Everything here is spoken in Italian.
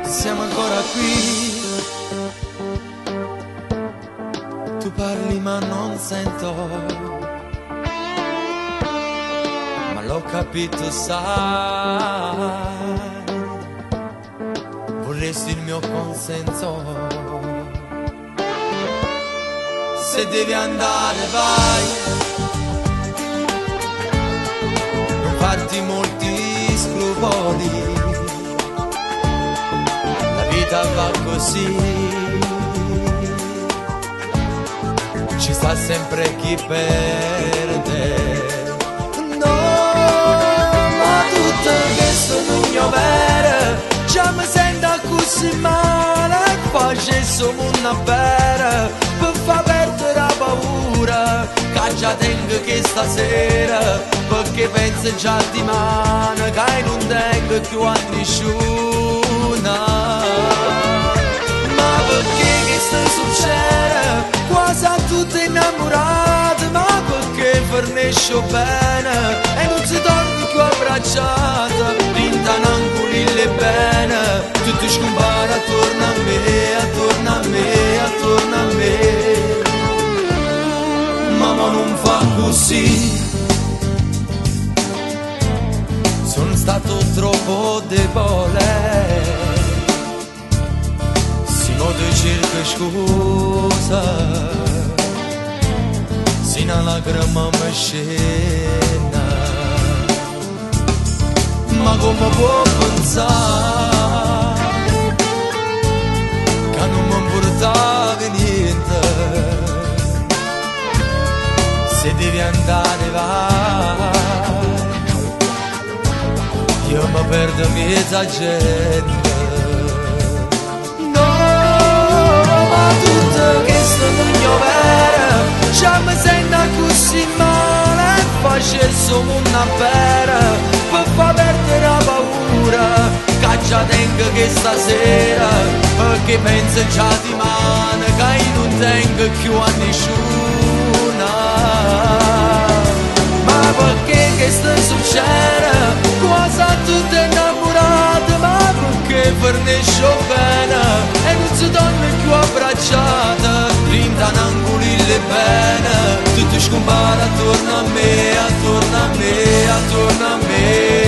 siamo ancora qui. Tu parli ma non sento, ma l'ho capito, sai, vorresti il mio consenso. Se devi andare vai, non farti molti scrupoli, la vita va così, ci sta sempre chi perde. No, ma tutto questo non è vero, già mi sento così male, facessi una vera per far perdere la paura che già tengo che stasera, perché penso già di mano che non tengo più a nessuna. Ma perché che sta succedendo? Quasi a tutte innamorate, ma perché fornisce bene e non si torna più abbracciata, rintanangoli bene, tutto scompare attorno a me, attorno a me, attorno a me. Mamma non fa così, sono stato troppo debole, sino ti cerco scusa, sino alla lacrima mi scena. Ma come può pensare che non mi portavi niente? Se devi andare vai, io mi perdo mezza gente. No, ma tutto questo non è vero, già mi sento così male, facessi una vera per far perdere la paura che già tengo che stasera, perché penso già di mano che non tengo più a nessuna. Ma perché che sta succedendo? Quasi a tutte innamorate, ma perché fornisce bene e non si torna più abbracciata, rintanangoli le bene, tutto scompare attorno a me, attorno a me, attorno a me.